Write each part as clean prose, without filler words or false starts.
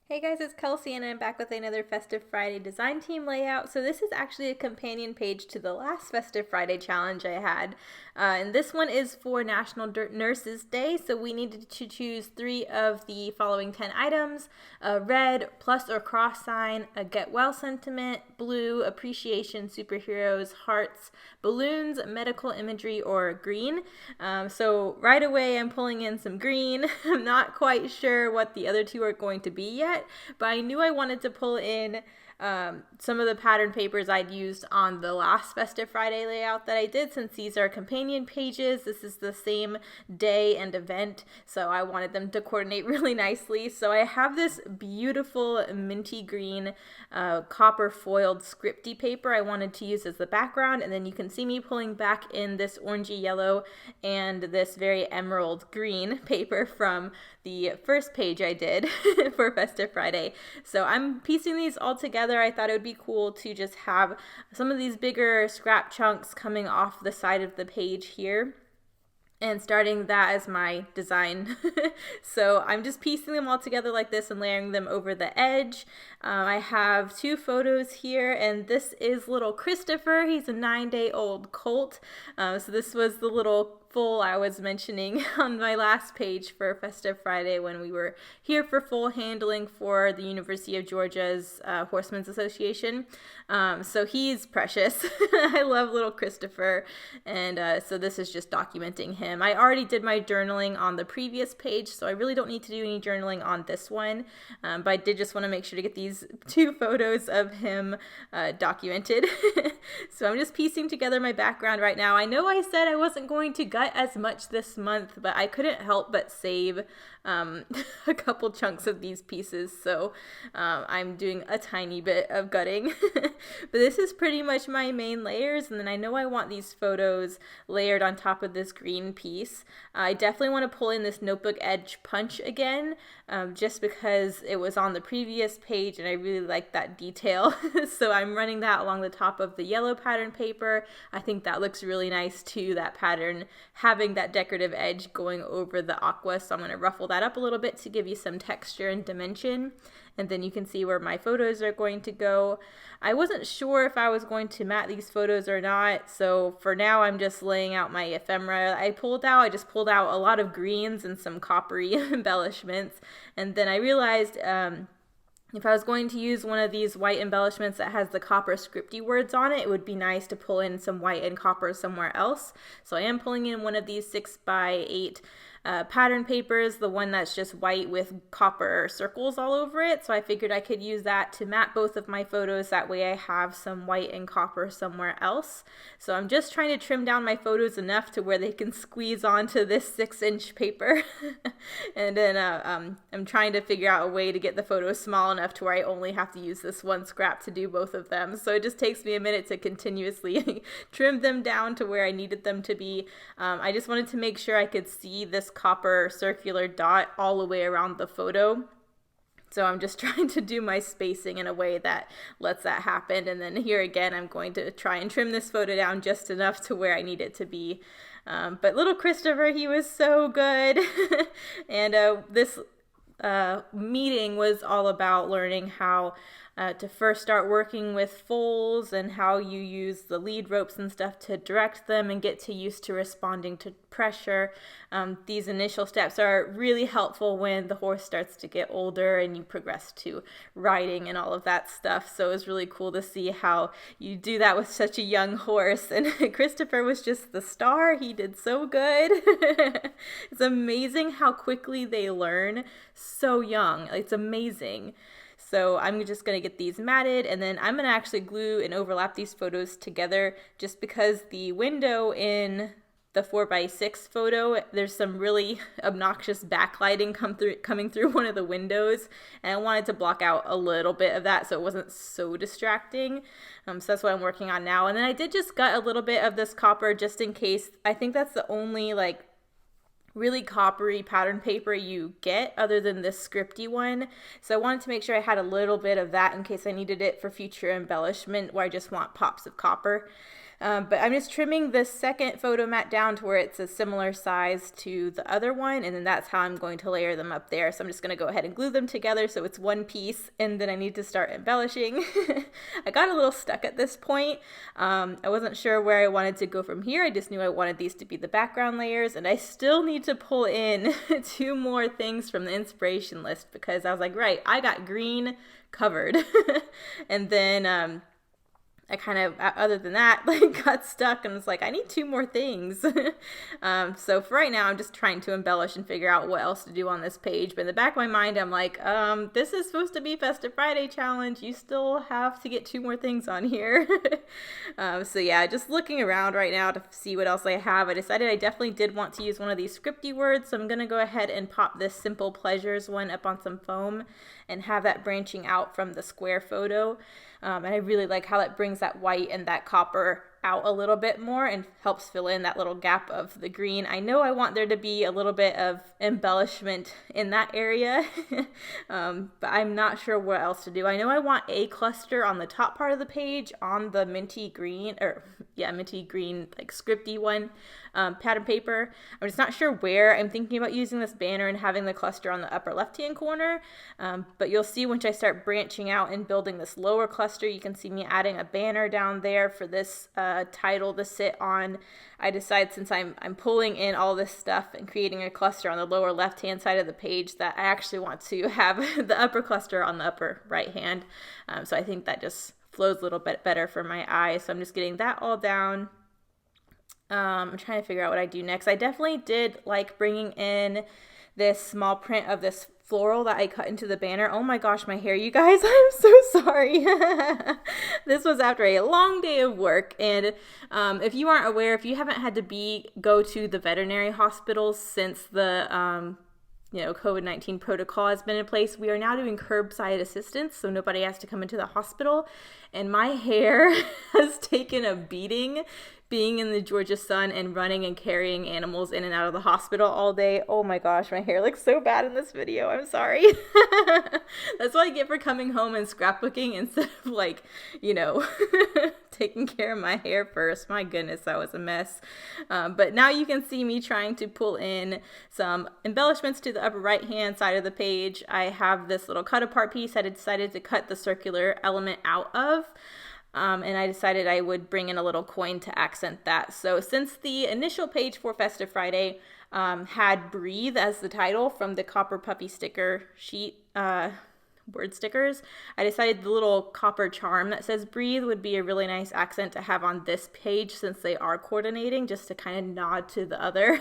Hey guys, it's Kelsey and I'm back with another Festive Friday design team layout. So this is actually a companion page to the last Festive Friday challenge I had. And this one is for National Nurses Day. So we needed to choose 3 of the following 10 items: a red, plus or cross sign, a get well sentiment, blue, appreciation, superheroes, hearts, balloons, medical imagery, or green. So right away I'm pulling in some green. I'm not quite sure what the other 2 are going to be yet, but I knew I wanted to pull in some of the pattern papers I'd used on the last Festive Friday layout that I did, since these are companion pages. This is the same day and event, so I wanted them to coordinate really nicely. So I have this beautiful minty green copper foiled scripty paper I wanted to use as the background, and then you can see me pulling back in this orangey yellow and this very emerald green paper from the first page I did for Festive Friday. So I'm piecing these all together. I thought it would be cool to just have some of these bigger scrap chunks coming off the side of the page here and starting that as my design. So I'm just piecing them all together like this and layering them over the edge. I have 2 photos here, and this is little Christopher. He's a 9-day-old colt. So this was the little foal I was mentioning on my last page for Festive Friday when we were here for foal handling for the University of Georgia's Horsemen's Association. So he's precious. I love little Christopher, and so this is just documenting him. I already did my journaling on the previous page, so I really don't need to do any journaling on this one, but I did just want to make sure to get these 2 photos of him documented. So I'm just piecing together my background right now. I know I said I wasn't going to gut as much this month, but I couldn't help but save a couple chunks of these pieces, so I'm doing a tiny bit of gutting. But this is pretty much my main layers, and then I know I want these photos layered on top of this green piece. I definitely want to pull in this notebook edge punch again, just because it was on the previous page and I really like that detail. So I'm running that along the top of the yellow pattern paper. I think that looks really nice too, that pattern having that decorative edge going over the aqua. So I'm going to ruffle that up a little bit to give you some texture and dimension. And then you can see where my photos are going to go. I wasn't sure if I was going to mat these photos or not, so for now I'm just laying out my ephemera. I just pulled out a lot of greens and some coppery embellishments, and then I realized if I was going to use one of these white embellishments that has the copper scripty words on it, it would be nice to pull in some white and copper somewhere else. So I am pulling in one of these 6x8 pattern papers, the one that's just white with copper circles all over it. So I figured I could use that to mat both of my photos. That way I have some white and copper somewhere else. So I'm just trying to trim down my photos enough to where they can squeeze onto this 6-inch paper. And then I'm trying to figure out a way to get the photos small enough to where I only have to use this one scrap to do both of them. So it just takes me a minute to continuously trim them down to where I needed them to be. I just wanted to make sure I could see this copper circular dot all the way around the photo. So I'm just trying to do my spacing in a way that lets that happen. And then here again, I'm going to try and trim this photo down just enough to where I need it to be. But little Christopher, he was so good. And this meeting was all about learning how to first start working with foals and how you use the lead ropes and stuff to direct them and get used to responding to pressure. These initial steps are really helpful when the horse starts to get older and you progress to riding and all of that stuff. So it was really cool to see how you do that with such a young horse. And Christopher was just the star. He did so good. It's amazing how quickly they learn so young. It's amazing. So I'm just going to get these matted, and then I'm going to actually glue and overlap these photos together, just because the window in the 4x6 photo, there's some really obnoxious backlighting coming through one of the windows, and I wanted to block out a little bit of that so it wasn't so distracting. So that's what I'm working on now. And then I did just gut a little bit of this copper just in case. I think that's the only really coppery pattern paper you get other than this scripty one. So I wanted to make sure I had a little bit of that in case I needed it for future embellishment where I just want pops of copper. But I'm just trimming the second photo mat down to where it's a similar size to the other one, and then that's how I'm going to layer them up there. So I'm just going to go ahead and glue them together so it's one piece, and then I need to start embellishing. I got a little stuck at this point. I wasn't sure where I wanted to go from here. I just knew I wanted these to be the background layers, and I still need to pull in 2 more things from the inspiration list because I was like, right, I got green covered. And then I kind of, other than that, like got stuck and was like, I need 2 more things. So for right now, I'm just trying to embellish and figure out what else to do on this page. But in the back of my mind, I'm like, this is supposed to be Festive Friday challenge. You still have to get 2 more things on here. So yeah, just looking around right now to see what else I have. I decided I definitely did want to use one of these scripty words. So I'm going to go ahead and pop this Simple Pleasures one up on some foam and have that branching out from the square photo. And I really like how that brings that white and that copper out a little bit more and helps fill in that little gap of the green. I know I want there to be a little bit of embellishment in that area, but I'm not sure what else to do. I know I want a cluster on the top part of the page on the minty green, like scripty one pattern paper. I'm just not sure where. I'm thinking about using this banner and having the cluster on the upper left-hand corner, but you'll see once I start branching out and building this lower cluster, you can see me adding a banner down there for this title to sit on. I decide since I'm pulling in all this stuff and creating a cluster on the lower left-hand side of the page that I actually want to have the upper cluster on the upper right-hand. So I think that just flows a little bit better for my eye. So I'm just getting that all down. I'm trying to figure out what I do next. I definitely did like bringing in this small print of this floral that I cut into the banner. Oh my gosh, my hair, you guys, I'm so sorry. This was after a long day of work, and if you aren't aware, if you haven't had to go to the veterinary hospitals since the COVID-19 protocol has been in place, we are now doing curbside assistance, so nobody has to come into the hospital, and my hair has taken a beating being in the Georgia sun and running and carrying animals in and out of the hospital all day. Oh my gosh, my hair looks so bad in this video. I'm sorry. That's what I get for coming home and scrapbooking instead of taking care of my hair first. My goodness, that was a mess. But now you can see me trying to pull in some embellishments to the upper right hand side of the page. I have this little cut apart piece I decided to cut the circular element out of. And I decided I would bring in a little coin to accent that. So since the initial page for Festive Friday had Breathe as the title from the Copper Puffy sticker sheet, word stickers, I decided the little copper charm that says Breathe would be a really nice accent to have on this page since they are coordinating, just to kind of nod to the other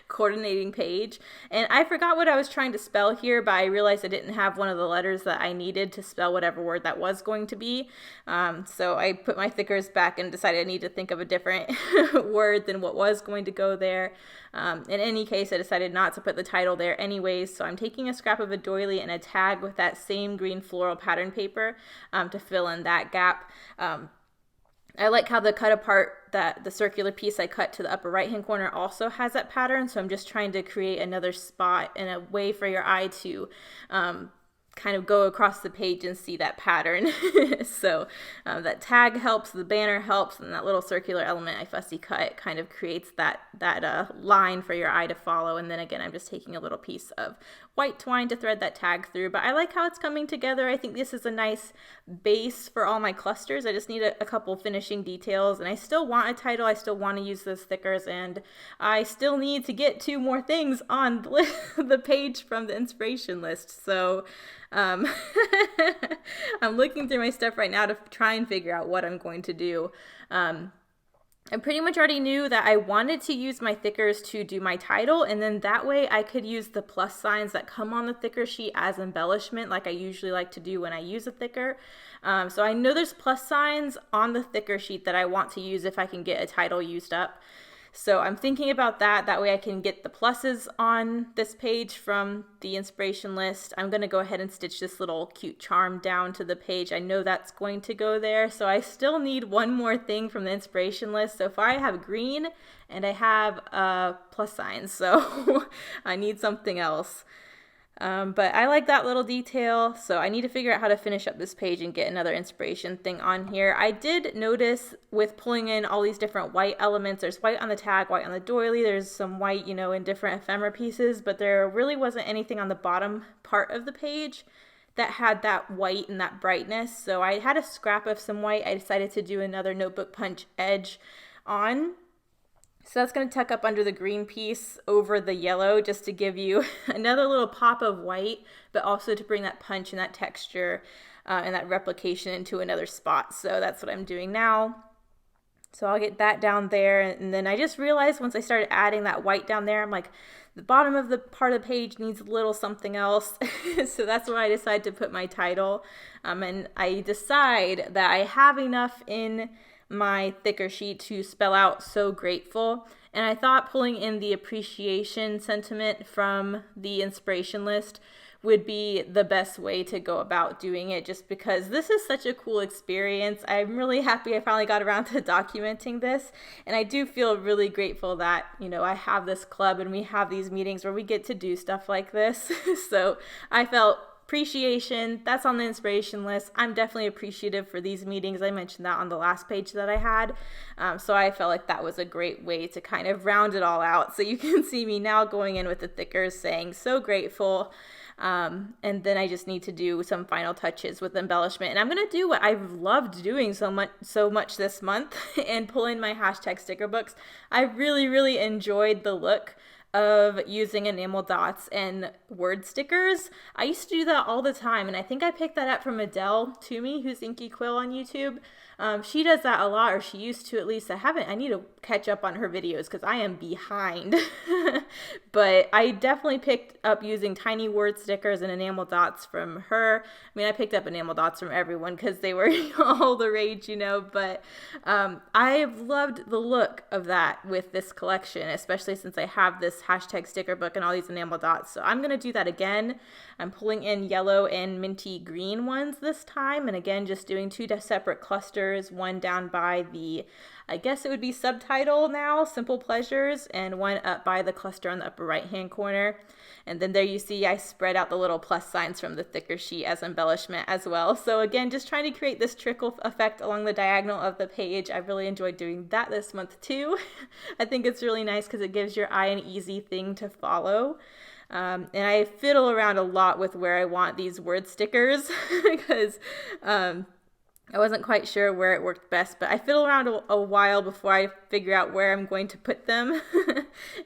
coordinating page. And I forgot what I was trying to spell here, but I realized I didn't have one of the letters that I needed to spell whatever word that was going to be. So I put my thickers back and decided I need to think of a different word than what was going to go there. In any case, I decided not to put the title there anyways, so I'm taking a scrap of a doily and a tag with that same green floral pattern paper to fill in that gap. I like how the cut apart, that the circular piece I cut to the upper right hand corner also has that pattern, so I'm just trying to create another spot and a way for your eye to kind of go across the page and see that pattern. So that tag helps, the banner helps, and that little circular element I fussy cut kind of creates that line for your eye to follow. And then again, I'm just taking a little piece of white twine to thread that tag through. But I like how it's coming together. I think this is a nice base for all my clusters. I just need a couple finishing details, and I still want a title. I still want to use those stickers, and I still need to get 2 more things on the page from the inspiration list. So I'm looking through my stuff right now to try and figure out what I'm going to do. I pretty much already knew that I wanted to use my thickers to do my title, and then that way I could use the plus signs that come on the thicker sheet as embellishment like I usually like to do when I use a thicker. So I know there's plus signs on the thicker sheet that I want to use if I can get a title used up. So I'm thinking about that. That way I can get the pluses on this page from the inspiration list. I'm going to go ahead and stitch this little cute charm down to the page. I know that's going to go there. So I still need one more thing from the inspiration list. So far I have green and I have plus signs. So I need something else. But I like that little detail, so I need to figure out how to finish up this page and get another inspiration thing on here. I did notice with pulling in all these different white elements, there's white on the tag, white on the doily, there's some white, in different ephemera pieces, but there really wasn't anything on the bottom part of the page that had that white and that brightness. So I had a scrap of some white. I decided to do another notebook punch edge on. So that's going to tuck up under the green piece over the yellow just to give you another little pop of white, but also to bring that punch and that texture and that replication into another spot. So that's what I'm doing now. So I'll get that down there. And then I just realized once I started adding that white down there, I'm like, the bottom of the part of the page needs a little something else. So that's where I decided to put my title. And I decide that I have enough in my thicker sheet to spell out "so grateful," and I thought pulling in the appreciation sentiment from the inspiration list would be the best way to go about doing it, just because this is such a cool experience. I'm really happy I finally got around to documenting this, and I do feel really grateful that I have this club and we have these meetings where we get to do stuff like this. So I felt appreciation, that's on the inspiration list. I'm definitely appreciative for these meetings. I mentioned that on the last page that I had. So I felt like that was a great way to kind of round it all out. So you can see me now going in with the thickers saying "so grateful." And then I just need to do some final touches with embellishment. And I'm going to do what I've loved doing so much this month and pull in my hashtag sticker books. I really, really enjoyed the look of using enamel dots and word stickers. I used to do that all the time, and I think I picked that up from Adele Toomey, who's Inky Quill on YouTube. She does that a lot, or she used to at least. I need to catch up on her videos because I am behind. But I definitely picked up using tiny word stickers and enamel dots from her. I mean, I picked up enamel dots from everyone because they were all the rage, but I've loved the look of that with this collection, especially since I have this hashtag sticker book and all these enamel dots. So I'm going to do that again. I'm pulling in yellow and minty green ones this time, and again just doing two separate clusters, one down by the, I guess it would be subtitle now, Simple Pleasures, and one up by the cluster on the upper right hand corner. And then there you see I spread out the little plus signs from the thicker sheet as embellishment as well. So again, just trying to create this trickle effect along the diagonal of the page. I've really enjoyed doing that this month too. I think it's really nice because it gives your eye an easy thing to follow. And I fiddle around a lot with where I want these word stickers because I wasn't quite sure where it worked best, but I fiddle around a while before I figure out where I'm going to put them.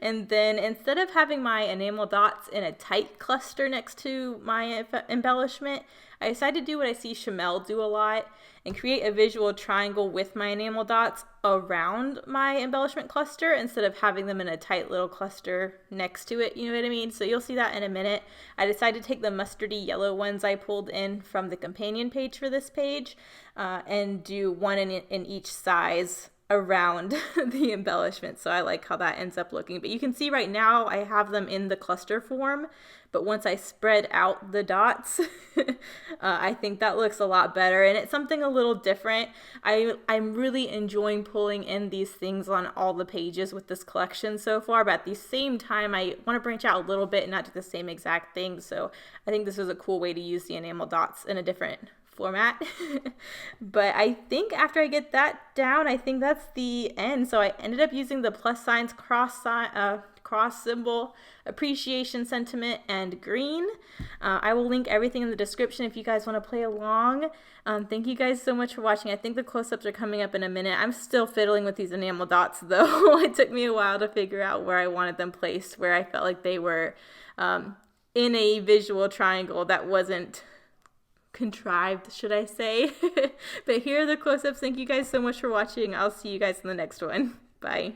And then instead of having my enamel dots in a tight cluster next to my embellishment, I decided to do what I see Chamel do a lot and create a visual triangle with my enamel dots around my embellishment cluster instead of having them in a tight little cluster next to it, you know what I mean? So you'll see that in a minute. I decided to take the mustardy yellow ones I pulled in from the companion page for this page and do one in each size around the embellishment. So I like how that ends up looking. But you can see right now I have them in the cluster form, but once I spread out the dots, I think that looks a lot better, and it's something a little different. I'm really enjoying pulling in these things on all the pages with this collection so far, but at the same time I want to branch out a little bit and not do the same exact thing. So I think this is a cool way to use the enamel dots in a different format. But I think after I get that down, I think that's the end. So I ended up using the plus signs, cross symbol, appreciation sentiment, and green. I will link everything in the description if you guys want to play along. Thank you guys so much for watching. I think the close-ups are coming up in a minute. I'm still fiddling with these enamel dots though. It took me a while to figure out where I wanted them placed, where I felt like they were in a visual triangle that wasn't contrived, should I say. But here are the close-ups. Thank you guys so much for watching. I'll see you guys in the next one. Bye.